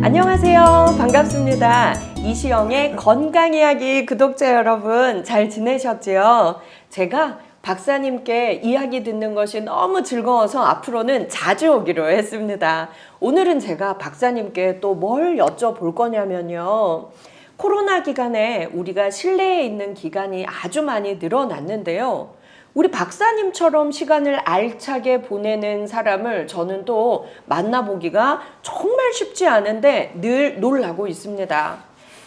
안녕하세요. 반갑습니다. 이시영의 건강이야기 구독자 여러분 잘 지내셨지요? 제가 박사님께 이야기 듣는 것이 너무 즐거워서 앞으로는 자주 오기로 했습니다. 오늘은 제가 박사님께 또 뭘 여쭤볼 거냐면요. 코로나 기간에 우리가 실내에 있는 기간이 아주 많이 늘어났는데요. 우리 박사님처럼 시간을 알차게 보내는 사람을 저는 또 만나보기가 정말 쉽지 않은데 늘 놀라고 있습니다.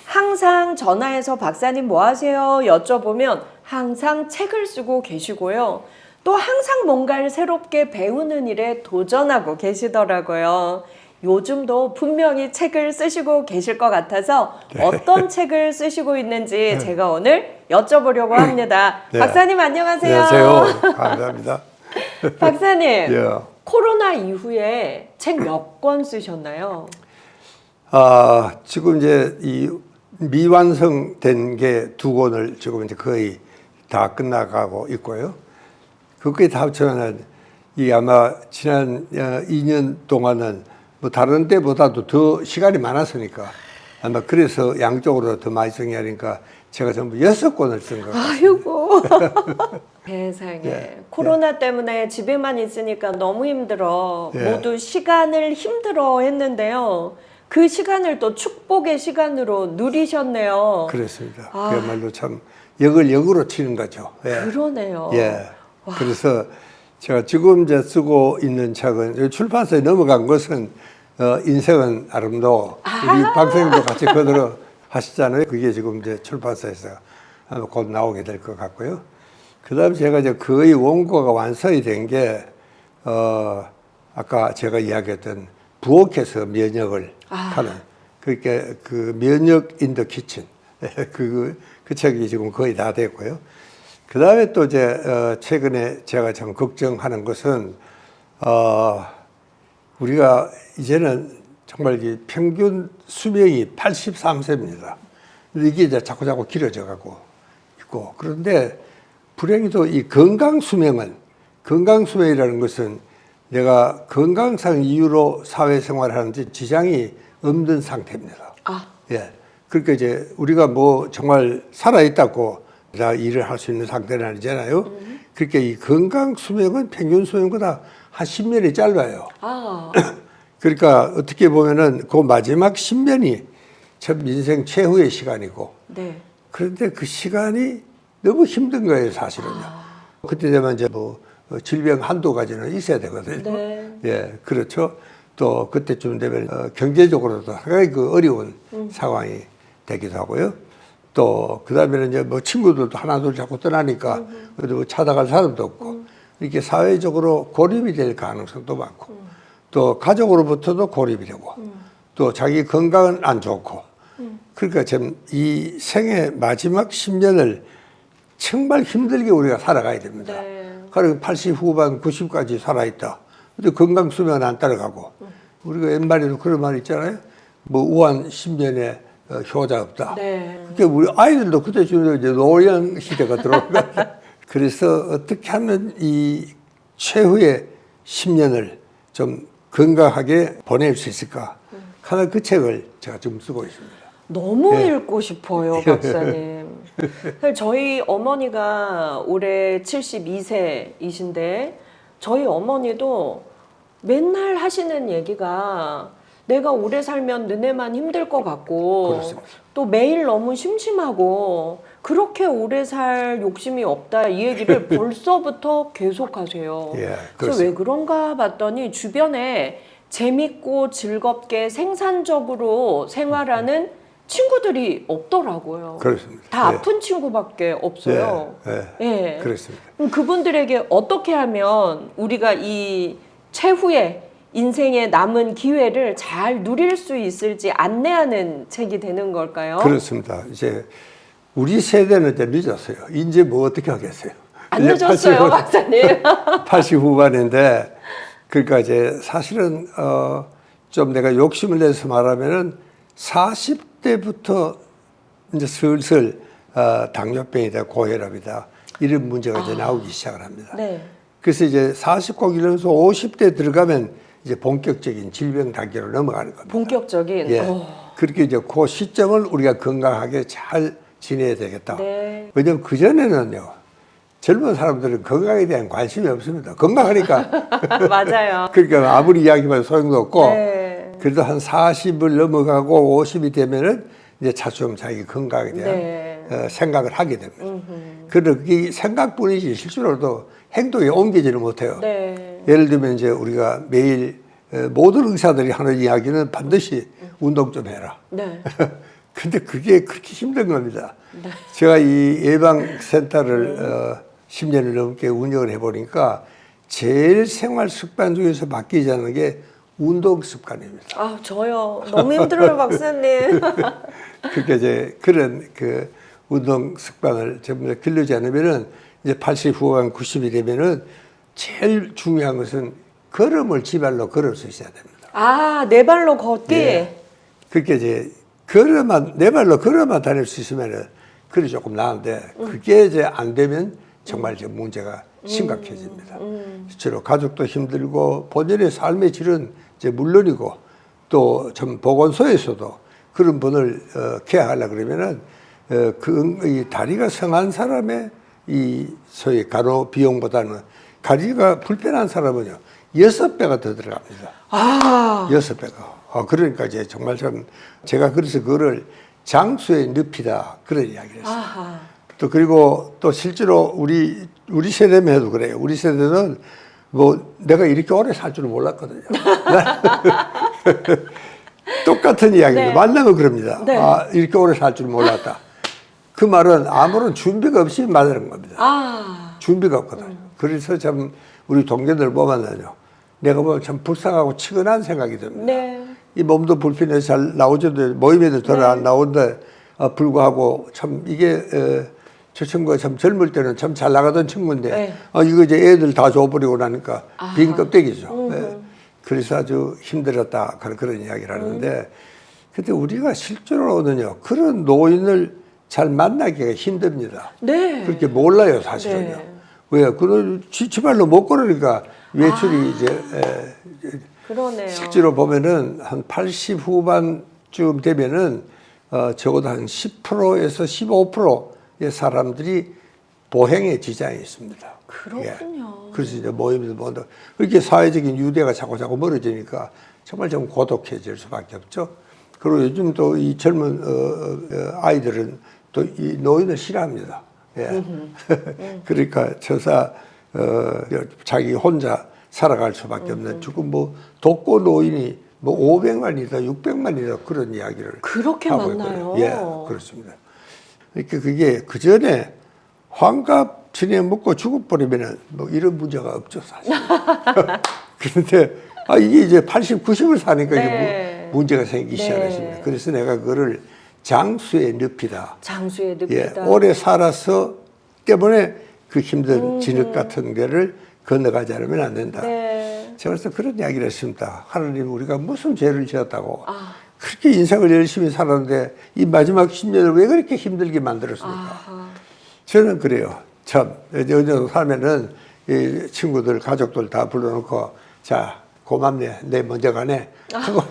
항상 전화해서 박사님 뭐 하세요? 여쭤보면 항상 책을 쓰고 계시고요. 또 항상 뭔가를 새롭게 배우는 일에 도전하고 계시더라고요. 요즘도 분명히 책을 쓰시고 계실 것 같아서 어떤 책을 쓰시고 있는지 제가 오늘 여쭤보려고 합니다. 네. 박사님 안녕하세요. 안녕하세요. 감사합니다. 박사님, 예. 코로나 이후에 책 몇 권 쓰셨나요? 지금 이제 이 미완성된 게 2권을 지금 이제 거의 다 끝나가고 있고요. 그게 다 합치면 이 아마 지난 2년 동안은 뭐 다른 때보다도 더 시간이 많았으니까 아마 그래서 양쪽으로 더 많이 쓰게 하니까 제가 전부 6권을 쓴 것 같아요. 아이고. 세상에. 예. 코로나 때문에 집에만 있으니까 너무 힘들어. 예. 모두 시간을 힘들어 했는데요. 그 시간을 또 축복의 시간으로 누리셨네요. 그렇습니다. 그야말로 참 역을 역으로 치는 거죠. 예. 그러네요. 예. 그래서 제가 지금 이제 쓰고 있는 책은 출판사에 넘어간 것은 인생은 아름다워. 우리 박사님도 같이 그대로 하시잖아요. 그게 지금 이제 출판사에서 아마 곧 나오게 될 것 같고요. 그 다음에 제가 이제 거의 원고가 완성이 된 게, 아까 제가 이야기했던 부엌에서 면역을 하는, 그러니까 그 면역 인 더 키친. 그 책이 지금 거의 다 됐고요. 그 다음에 또 이제, 최근에 제가 참 걱정하는 것은, 우리가 이제는 정말 이 평균 수명이 83세입니다. 이게 이제 자꾸 길어져 가고 있고, 그런데 불행히도 이 건강수명이라는 것은 내가 건강상 이유로 사회생활을 하는데 지장이 없는 상태입니다. 예. 그러니까 이제 우리가 뭐 정말 살아있다고 다 일을 할 수 있는 상태는 아니잖아요. 그러니까 이 건강수명은 평균 수명보다 한 10년이 짧아요. 그러니까 어떻게 보면은 그 마지막 10년이 참 인생 최후의 시간이고. 네. 그런데 그 시간이 너무 힘든 거예요, 사실은요. 그때 되면 이제 뭐 질병 한두 가지는 있어야 되거든요. 네. 예, 그렇죠. 또 그때쯤 되면 경제적으로도 상당히 그 어려운 상황이 되기도 하고요. 또 그다음에는 이제 뭐 친구들도 하나둘 자꾸 떠나니까 그래도 뭐 찾아갈 사람도 없고 이렇게 사회적으로 고립이 될 가능성도 많고 또 가족으로부터도 고립이 되고 또 자기 건강은 안 좋고 그러니까 참 이 생의 마지막 10년을 정말 힘들게 우리가 살아가야 됩니다. 네. 그리고 80 후반 90까지 살아있다. 근데 건강 수명은 안 따라가고 우리가 옛말에도 그런 말 있잖아요. 뭐 우한 10년에 효자 없다. 네. 그러니까 우리 아이들도 그때쯤에 이제 노령 시대가 들어온 것 같아요. 그래서 어떻게 하면 이 최후의 10년을 좀 건강하게 보낼 수 있을까 하는 그 책을 제가 지금 쓰고 있습니다. 너무 읽고 싶어요, 박사님. 사실 저희 어머니가 올해 72세이신데 저희 어머니도 맨날 하시는 얘기가 내가 오래 살면 너네만 힘들 것 같고 그렇습니다. 또 매일 너무 심심하고 그렇게 오래 살 욕심이 없다 이 얘기를 벌써부터 계속하세요. 예, 그래서 왜 그런가 봤더니 주변에 재밌고 즐겁게 생산적으로 생활하는 친구들이 없더라고요. 그렇습니다. 다 아픈 친구밖에 없어요. 예. 그렇습니다. 그럼 그분들에게 어떻게 하면 우리가 이 최후의 인생의 남은 기회를 잘 누릴 수 있을지 안내하는 책이 되는 걸까요? 그렇습니다. 이제 우리 세대는 이제 늦었어요. 이제 뭐 어떻게 하겠어요? 안 늦었어요, 박사님. 80 후반인데 그러니까 이제 사실은 좀 내가 욕심을 내서 말하면은 40대부터 이제 슬슬 당뇨병이다, 고혈압이다 이런 문제가 이제 나오기 시작을 합니다. 네. 그래서 이제 40꼭 이러면서 50대 들어가면 이제 본격적인 질병 단계로 넘어가는 겁니다. 본격적인. 예. 그렇게 이제 그 시점을 우리가 건강하게 잘 지내야 되겠다. 네. 왜냐면 그전에는요, 젊은 사람들은 건강에 대한 관심이 없습니다. 건강하니까. 맞아요. 그러니까 아무리 이야기해도 소용도 없고, 네. 그래도 한 40을 넘어가고 50이 되면은 이제 차츰 자기 건강에 대한 네. 생각을 하게 됩니다. 그런데 그게 생각뿐이지 실제로도 행동에 옮기지를 못해요. 네. 예를 들면 이제 우리가 매일 모든 의사들이 하는 이야기는 반드시 운동 좀 해라. 네. 근데 그게 그렇게 힘든 겁니다. 제가 이 예방센터를 10년을 넘게 운영을 해보니까 제일 생활 습관 중에서 바뀌지 않는 게 운동 습관입니다. 아, 저요. 너무 힘들어요, 박사님. 그러니까 이제 그런 그 운동 습관을 전부 다 길러지 않으면은 이제 80 후반 90이 되면은 제일 중요한 것은 걸음을 지발로 걸을 수 있어야 됩니다. 아, 네 발로 걷기. 예. 그렇게 이제 내 발로 걸어만 다닐 수 있으면은 그게 조금 나은데 그게 이제 안 되면 정말 이제 문제가 심각해집니다. 실제로 가족도 힘들고 본인의 삶의 질은 이제 물론이고 또 좀 보건소에서도 그런 분을 케어하려 그러면은 이 다리가 성한 사람의 이 소위 간호 비용보다는 다리가 불편한 사람은요 6배가 더 들어갑니다. 아. 6배가. 그러니까 이제 정말 참 제가 그래서 그거를 장수의 늪이다 그런 이야기를 했어요. 아하. 또 그리고 또 실제로 우리 세대면 해도 그래요. 우리 세대는 뭐 내가 이렇게 오래 살 줄은 몰랐거든요. 똑같은 이야기인데 네. 만나면 그럽니다. 네. 아, 이렇게 오래 살 줄 몰랐다. 그 말은 아무런 준비가 없이 말하는 겁니다. 아. 준비가 없거든요. 그래서 참 우리 동료들 보면은요. 내가 보면 참 불쌍하고 측은한 생각이 듭니다. 네. 이 몸도 불편해서 잘 나오지도 모임에도 덜 안 나오는데 불구하고 참 이게 저 친구가 참 젊을 때는 참 잘 나가던 친구인데 네. 이거 이제 애들 다 줘버리고 나니까 빈 껍데기죠. 예. 그래서 아주 힘들었다 그런 이야기를 하는데 근데 우리가 실제로는요 그런 노인을 잘 만나기가 힘듭니다. 네. 그렇게 몰라요 사실은요. 네. 왜요? 그걸 지발로 못 걸으니까 외출이 이제 그러네요. 실제로 보면은 한 80 후반쯤 되면은 적어도 한 10%에서 15%의 사람들이 보행에 지장이 있습니다. 그렇군요. 예. 그래서 이제 모임에도 본다. 이렇게 사회적인 유대가 자꾸 멀어지니까 정말 좀 고독해질 수밖에 없죠. 그리고 요즘 또 이 젊은 아이들은 또 이 노인을 싫어합니다. 예. 그러니까 저사 자기 혼자 살아갈 수밖에 없는 지금 뭐 독거 노인이 뭐 500만이다 600만이다 그런 이야기를 그렇게 하고 많나요? 있고요. 예, 그렇습니다. 그러니까 그게 그 전에 환갑 전에 먹고 죽어버리면은 뭐 이런 문제가 없죠 사실. 그런데 이게 이제 80, 90을 사니까 네. 이게 문제가 생기기 네. 시작했습니다. 그래서 내가 그거를 장수의 늪이다. 장수의 예, 늪이다. 오래 살아서 때문에 그 힘든 진흙 같은 데를 건너가지 않으면 안 된다. 네. 제가 그래서 그런 이야기를 했습니다. 하나님 우리가 무슨 죄를 지었다고 아. 그렇게 인생을 열심히 살았는데 이 마지막 10년을 왜 그렇게 힘들게 만들었습니까? 아하. 저는 그래요. 참 어디서 살면은 이 친구들 가족들 다 불러놓고 자 고맙네 내 먼저 가네 하고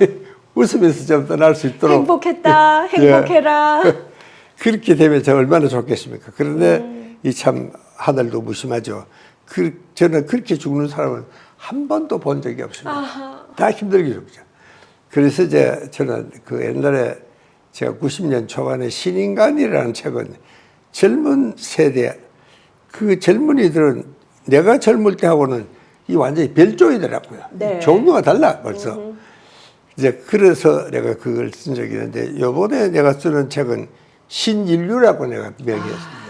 웃으면서 좀 떠날 수 있도록 행복했다. 예. 행복해라. 그렇게 되면 저 얼마나 좋겠습니까? 그런데 이 참 하늘도 무심하죠. 저는 그렇게 죽는 사람은 한 번도 본 적이 없습니다. 아하. 다 힘들게 죽죠. 그래서 이제 저는 그 옛날에 제가 90년 초반에 신인간이라는 책은 젊은 세대 그 젊은이들은 내가 젊을 때하고는 이 완전히 별조이더라고요. 네. 종류가 달라 벌써. 이제 그래서 내가 그걸 쓴 적이 있는데 요번에 내가 쓰는 책은 신인류라고 내가 명의했습니다.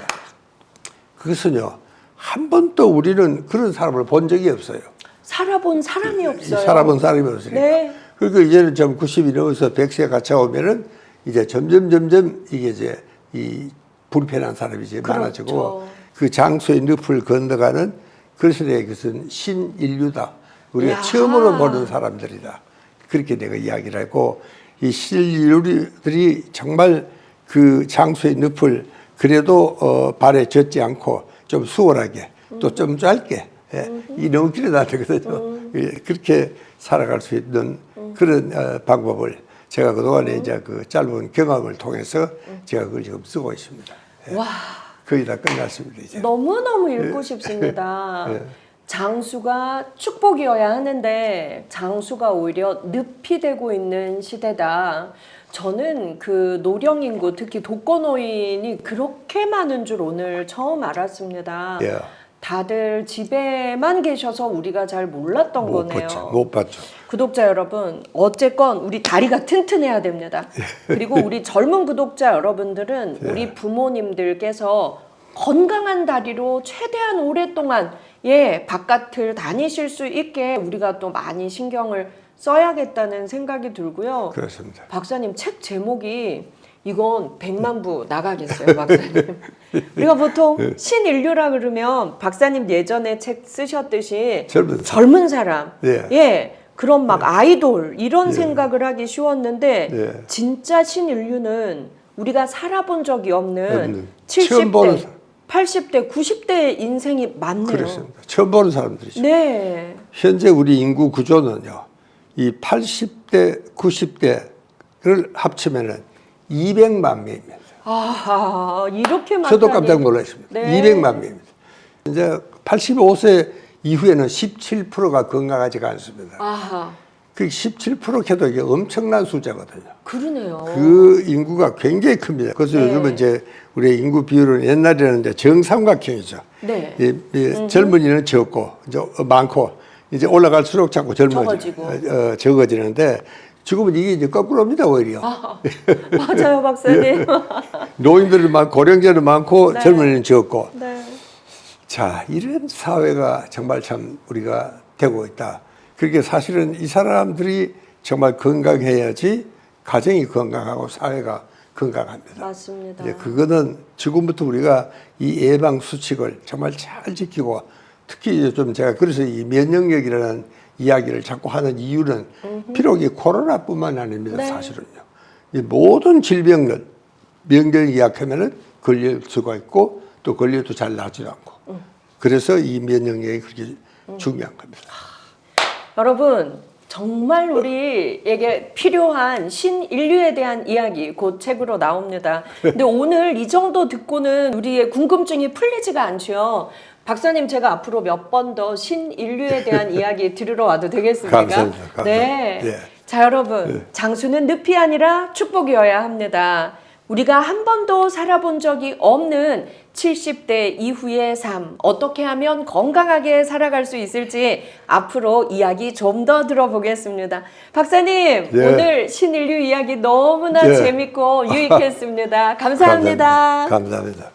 그것은요 한 번도 우리는 그런 사람을 본 적이 없어요. 살아본 사람이 없어요. 살아본 사람이 없으니까. 네. 그러니까 이제는 좀 90이 넘어서 100세 가차오면은 이제 점점 이게 이제 이 불편한 사람이 이제 그렇죠. 많아지고 그 장소의 늪을 건너가는 그래서 내가 이것은 신인류다. 우리가 야. 처음으로 보는 사람들이다. 그렇게 내가 이야기를 하고 이 신인류들이 정말 그 장소의 늪을 그래도 발에 젖지 않고 좀 수월하게 또 좀 짧게 이 너무 길어도 안 되거든요. 예, 그렇게 살아갈 수 있는 그런 방법을 제가 그동안에 이제 그 짧은 경험을 통해서 제가 그걸 지금 쓰고 있습니다. 예. 와, 거의 다 끝났습니다 이제. 너무너무 읽고 싶습니다. 예. 장수가 축복이어야 하는데 장수가 오히려 늪이 되고 있는 시대다. 저는 그 노령 인구, 특히 독거노인이 그렇게 많은 줄 오늘 처음 알았습니다. 예. 다들 집에만 계셔서 우리가 잘 몰랐던 거네요. 못 봤죠. 구독자 여러분, 어쨌건 우리 다리가 튼튼해야 됩니다. 그리고 우리 젊은 구독자 여러분들은 우리 부모님들께서 건강한 다리로 최대한 오랫동안 바깥을 다니실 수 있게 우리가 또 많이 신경을 써야겠다는 생각이 들고요. 그렇습니다. 박사님 책 제목이 이건 100만 부 나가겠어요, 박사님. 우리가 보통 신인류라 그러면 박사님 예전에 책 쓰셨듯이 젊은 사람, 그런 막 아이돌 이런 생각을 하기 쉬웠는데 진짜 신인류는 우리가 살아본 적이 없는 70대, 80대, 90대 인생이 많네요. 그렇습니다. 처음 보는 사람들이죠. 네. 현재 우리 인구 구조는요, 이 80대, 90대를 합치면은 200만 명입니다. 아, 이렇게 많다니. 저도 깜짝 놀랐습니다. 네. 200만 명입니다. 이제 85세 이후에는 17%가 건강하지가 않습니다. 아하. 그 17% 해도 이게 엄청난 숫자거든요. 그러네요. 그 인구가 굉장히 큽니다. 그래서 요즘은 이제 우리 인구 비율은 옛날에는 이제 정삼각형이죠. 네. 젊은이는 적고 이제 많고 이제 올라갈수록 자꾸 적어지는데 지금은 이게 이제 거꾸로입니다 오히려. 맞아요, 박사님. 노인들은 많고 고령자는 많고 젊은이는 적고. 네. 자, 이런 사회가 정말 참 우리가 되고 있다. 그렇게 사실은 이 사람들이 정말 건강해야지 가정이 건강하고 사회가 건강합니다. 맞습니다. 그거는 지금부터 우리가 이 예방 수칙을 정말 잘 지키고 특히 좀 제가 그래서 이 면역력이라는 이야기를 자꾸 하는 이유는 비록 이 코로나뿐만 아닙니다. 사실은요. 이 모든 질병은 명절이 약하면은 걸릴 수가 있고 또 걸려도 잘 나지도 않고 그래서 이 면역력이 그렇게 중요한 겁니다. 여러분 정말 우리에게 필요한 신인류에 대한 이야기 곧 책으로 나옵니다. 근데 오늘 이 정도 듣고는 우리의 궁금증이 풀리지가 않죠. 박사님 제가 앞으로 몇 번 더 신인류에 대한 이야기 들으러 와도 되겠습니까? 감사합니다. 네. 예. 자 여러분 장수는 늪이 아니라 축복이어야 합니다. 우리가 한 번도 살아본 적이 없는 70대 이후의 삶 어떻게 하면 건강하게 살아갈 수 있을지 앞으로 이야기 좀 더 들어보겠습니다. 박사님 오늘 신인류 이야기 너무나 재밌고 유익했습니다. 감사합니다. 감사합니다.